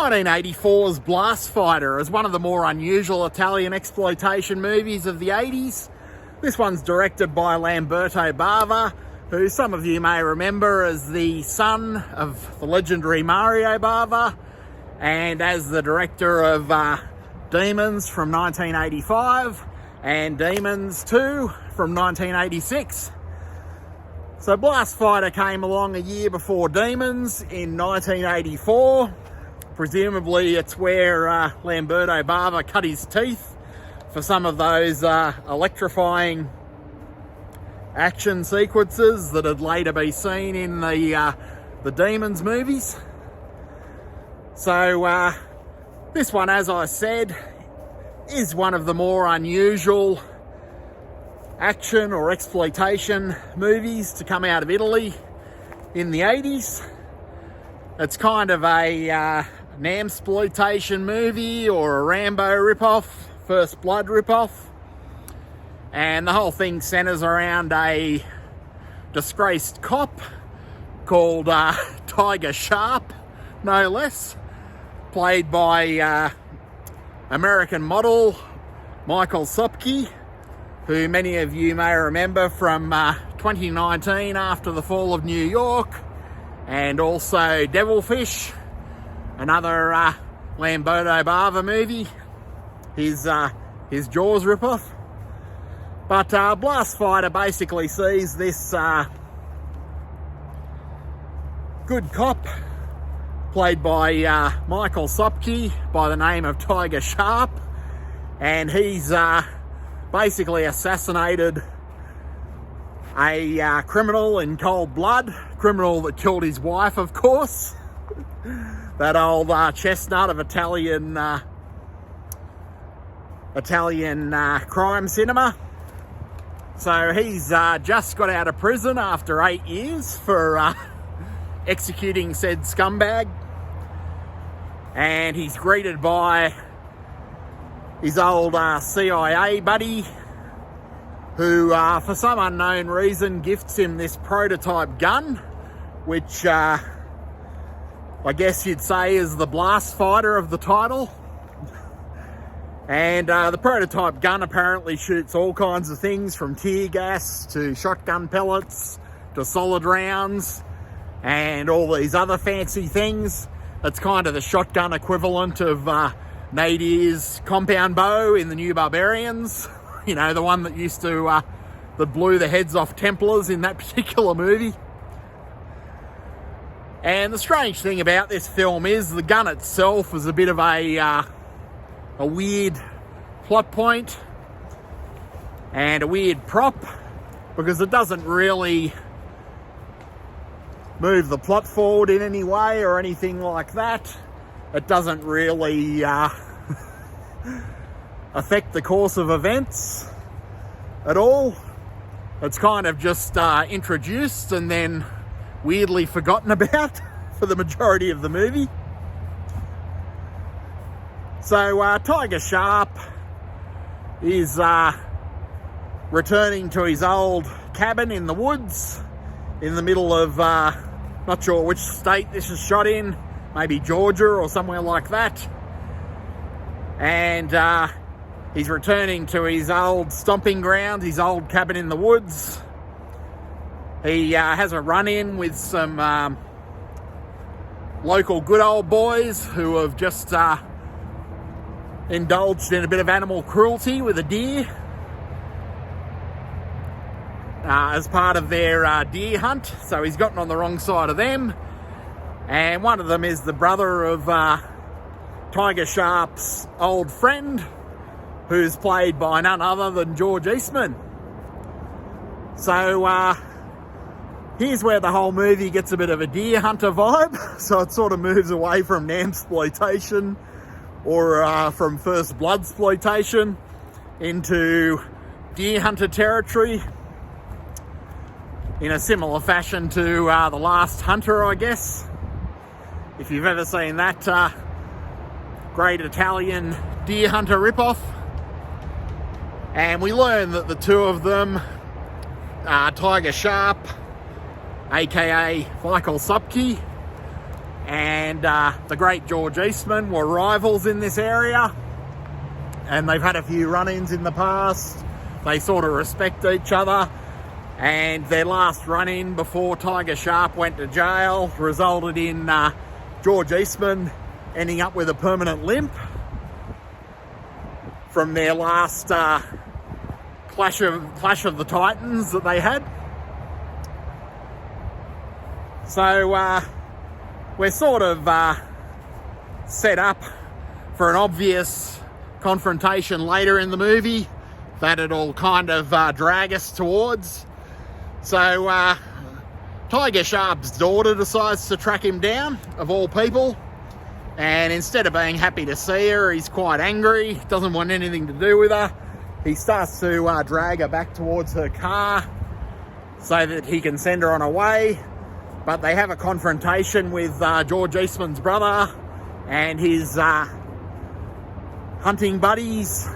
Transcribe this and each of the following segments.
1984's Blastfighter is one of the more unusual Italian exploitation movies of the 80s. This one's directed by Lamberto Bava, who some of you may remember as the son of the legendary Mario Bava, and as the director of Demons from 1985 and Demons 2 from 1986. So Blastfighter came along a year before Demons in 1984. Presumably it's where Lamberto Bava cut his teeth for some of those electrifying action sequences that would later be seen in the Demons movies. So this one, as I said, is one of the more unusual action or exploitation movies to come out of Italy in the 80s. It's kind of a Namsploitation movie or a Rambo ripoff, First Blood ripoff, and the whole thing centers around a disgraced cop called Tiger Sharp, no less, played by American model Michael Sopke, who many of you may remember from 2019 After the Fall of New York, and also Devilfish, another Lamberto Bava movie, his Jaws ripoff. But Blastfighter basically sees this good cop, played by Michael Sopke, by the name of Tiger Sharp, and he's basically assassinated a criminal in cold blood, criminal that killed his wife, of course. That old chestnut of Italian crime cinema. So he's just got out of prison after 8 years for executing said scumbag, and he's greeted by his old CIA buddy, who for some unknown reason gifts him this prototype gun, which I guess you'd say is the Blastfighter of the title. And the prototype gun apparently shoots all kinds of things, from tear gas to shotgun pellets to solid rounds and all these other fancy things. It's kind of the shotgun equivalent of Nadir's compound bow in The New Barbarians. You know, the one that used to, that blew the heads off Templars in that particular movie. And the strange thing about this film is the gun itself was a bit of a weird plot point and a weird prop, because it doesn't really move the plot forward in any way or anything like that. It doesn't really affect the course of events at all. It's kind of just introduced and then weirdly forgotten about for the majority of the movie. So Tiger Sharp is returning to his old cabin in the woods in the middle of, not sure which state this is shot in, maybe Georgia or somewhere like that. And he's returning to his old stomping ground, his old cabin in the woods. He has a run-in with some local good old boys who have just indulged in a bit of animal cruelty with a deer as part of their deer hunt. So he's gotten on the wrong side of them. And one of them is the brother of Tiger Sharp's old friend, who's played by none other than George Eastman. So here's where the whole movie gets a bit of a deer hunter vibe. So it sort of moves away from Namsploitation or from First Bloodsploitation into deer hunter territory, in a similar fashion to The Last Hunter, I guess. If you've ever seen that great Italian deer hunter ripoff. And we learn that the two of them, Tiger Sharp, aka Michael Sopke, and the great George Eastman were rivals in this area, and they've had a few run-ins in the past. They sort of respect each other, and their last run-in before Tiger Sharp went to jail resulted in George Eastman ending up with a permanent limp from their last clash of the Titans that they had. So we're sort of set up for an obvious confrontation later in the movie that it'll kind of drag us towards. So Tiger Sharp's daughter decides to track him down, of all people, and instead of being happy to see her, he's quite angry, doesn't want anything to do with her. He starts to drag her back towards her car so that he can send her on her way. But they have a confrontation with George Eastman's brother and his hunting buddies,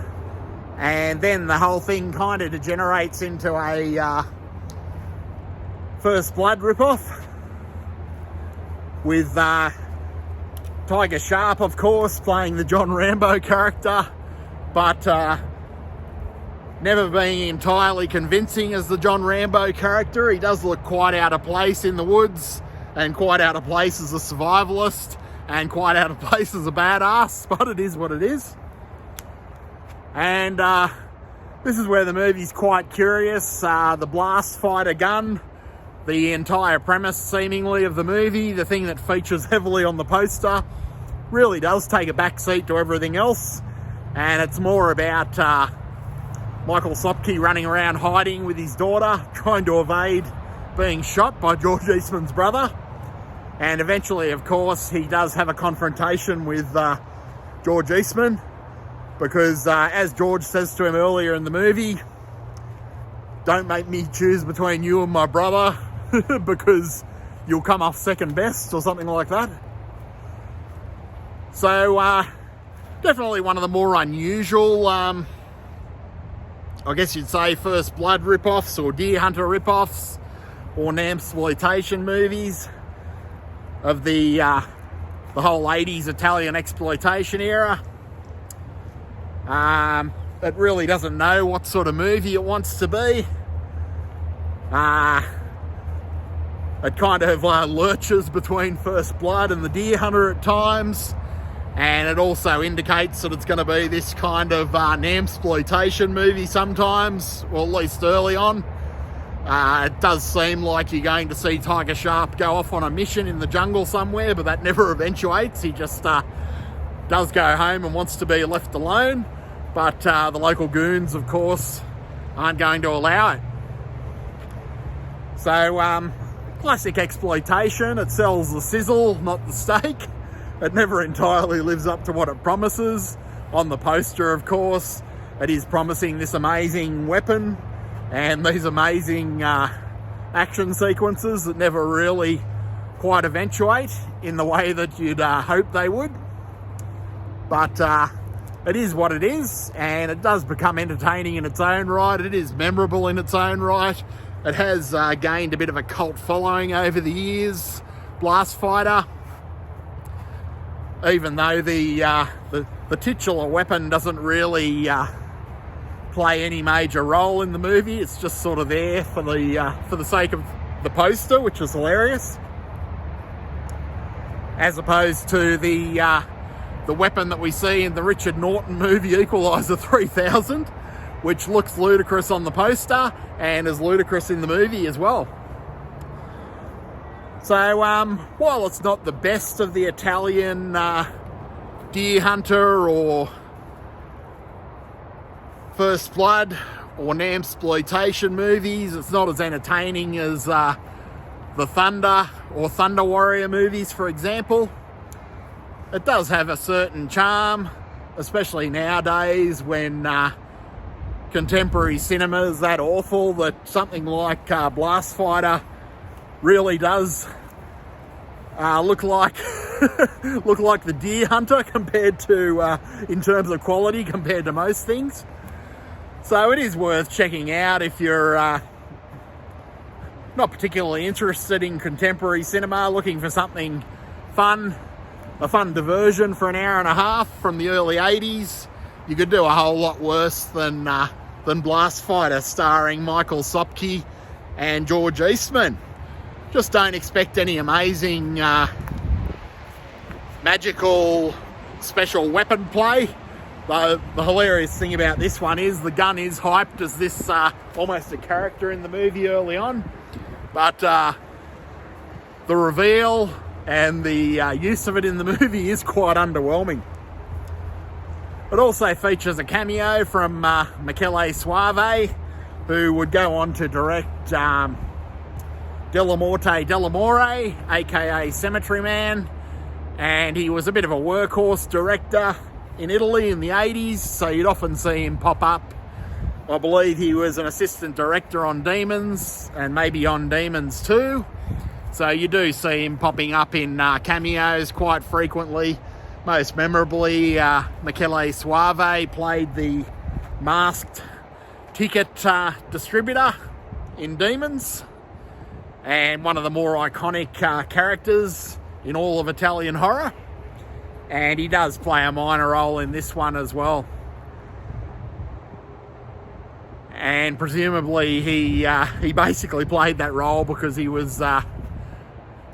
and then the whole thing kind of degenerates into a First Blood ripoff with Tiger Sharp, of course, playing the John Rambo character, but never being entirely convincing as the John Rambo character. He does look quite out of place in the woods, and quite out of place as a survivalist, and quite out of place as a badass, but it is what it is. And this is where the movie's quite curious. The Blastfighter gun, the entire premise, seemingly, of the movie, the thing that features heavily on the poster, really does take a backseat to everything else, and it's more about Michael Sopke running around hiding with his daughter, trying to evade being shot by George Eastman's brother. And eventually, of course, he does have a confrontation with George Eastman, because as George says to him earlier in the movie, "Don't make me choose between you and my brother because you'll come off second best," or something like that. So definitely one of the more unusual, I guess you'd say, First Blood ripoffs or Deer Hunter ripoffs or Nampsploitation movies of the whole 80s Italian exploitation era. It really doesn't know what sort of movie it wants to be. It kind of lurches between First Blood and the Deer Hunter at times, and it also indicates that it's going to be this kind of Nampsploitation movie sometimes, or at least early on. It does seem like you're going to see Tiger Sharp go off on a mission in the jungle somewhere, but that never eventuates. He just does go home and wants to be left alone, but the local goons, of course, aren't going to allow it. So, classic exploitation. It sells the sizzle, not the steak. It never entirely lives up to what it promises. On the poster, of course, it is promising this amazing weapon and these amazing action sequences that never really quite eventuate in the way that you'd hope they would. But it is what it is, and it does become entertaining in its own right. It is memorable in its own right. It has gained a bit of a cult following over the years, Blastfighter. Even though the titular weapon doesn't really play any major role in the movie, it's just sort of there for the sake of the poster, which is hilarious, as opposed to the weapon that we see in the Richard Norton movie Equalizer 3000, which looks ludicrous on the poster and is ludicrous in the movie as well. So while it's not the best of the Italian Deer Hunter or First Blood or Nampsploitation movies, it's not as entertaining as the Thunder or Thunder Warrior movies, for example. It does have a certain charm, especially nowadays when contemporary cinema is that awful, that something like Blastfighter really does look like the Deer Hunter compared to in terms of quality compared to most things. So it is worth checking out if you're not particularly interested in contemporary cinema, looking for something fun diversion for an hour and a half from the early 80s. You could do a whole lot worse than Blastfighter, starring Michael Sopke and George Eastman. Just don't expect any amazing magical special weapon play. The hilarious thing about this one is the gun is hyped as this almost a character in the movie early on, but the reveal and the use of it in the movie is quite underwhelming. It also features a cameo from Michele Soave, who would go on to direct Della Morte Dell'Amore, aka Cemetery Man, and he was a bit of a workhorse director in Italy in the 80s, so you'd often see him pop up. I believe he was an assistant director on Demons, and maybe on Demons 2, so you do see him popping up in cameos quite frequently. Most memorably, Michele Soave played the masked ticket distributor in Demons, and one of the more iconic characters in all of Italian horror. And he does play a minor role in this one as well. And presumably he basically played that role because he was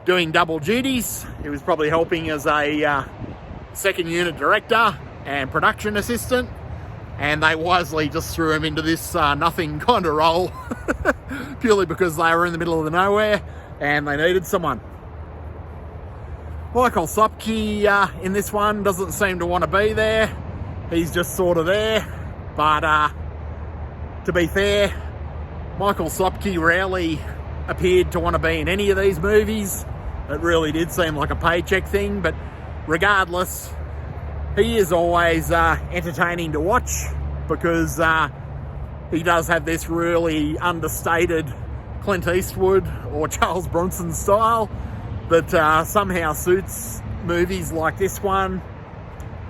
doing double duties. He was probably helping as a second unit director and production assistant, and they wisely just threw him into this nothing kind of role purely because they were in the middle of the nowhere and they needed someone. Michael Sopke in this one doesn't seem to want to be there. He's just sort of there. But to be fair, Michael Sopke rarely appeared to want to be in any of these movies. It really did seem like a paycheck thing. But regardless, he is always entertaining to watch because he does have this really understated Clint Eastwood or Charles Bronson style that somehow suits movies like this one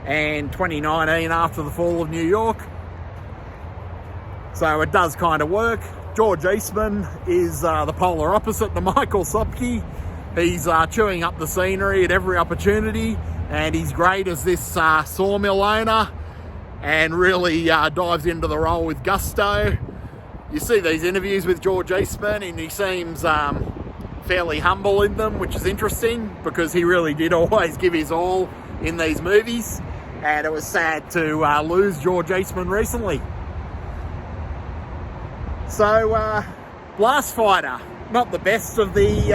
and 2019 After the Fall of New York. So it does kind of work. George Eastman is the polar opposite to Michael Sopke. He's chewing up the scenery at every opportunity, and he's great as this sawmill owner and really dives into the role with gusto. You see these interviews with George Eastman and he seems fairly humble in them, which is interesting because he really did always give his all in these movies, and it was sad to lose George Eastman recently. So Blastfighter, not the best of these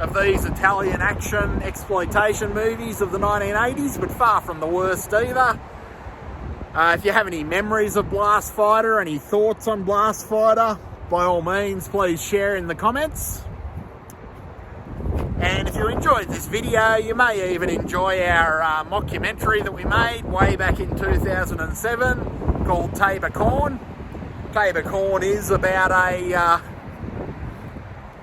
Italian action exploitation movies of the 1980s, but far from the worst either. If you have any memories of Blastfighter, any thoughts on Blastfighter, by all means, please share in the comments. And if you enjoyed this video, you may even enjoy our mockumentary that we made way back in 2007 called Tabor Corn. Tabor Corn is about a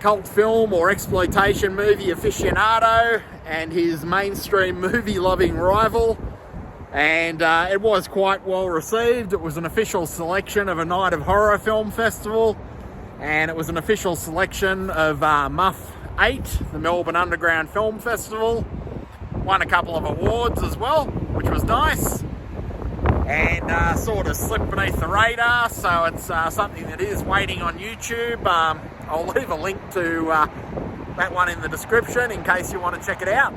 cult film or exploitation movie aficionado and his mainstream movie-loving rival. And it was quite well received. It was an official selection of a Night of Horror Film Festival, and it was an official selection of Muff 8, the Melbourne Underground Film Festival. Won a couple of awards as well, which was nice, and sort of slipped beneath the radar, so it's something that is waiting on YouTube. I'll leave a link to that one in the description in case you want to check it out.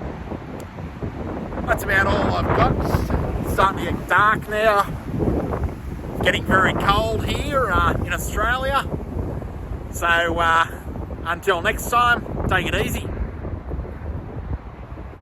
That's about all I've got. It's starting to get dark now. Getting very cold here in Australia. So until next time, take it easy.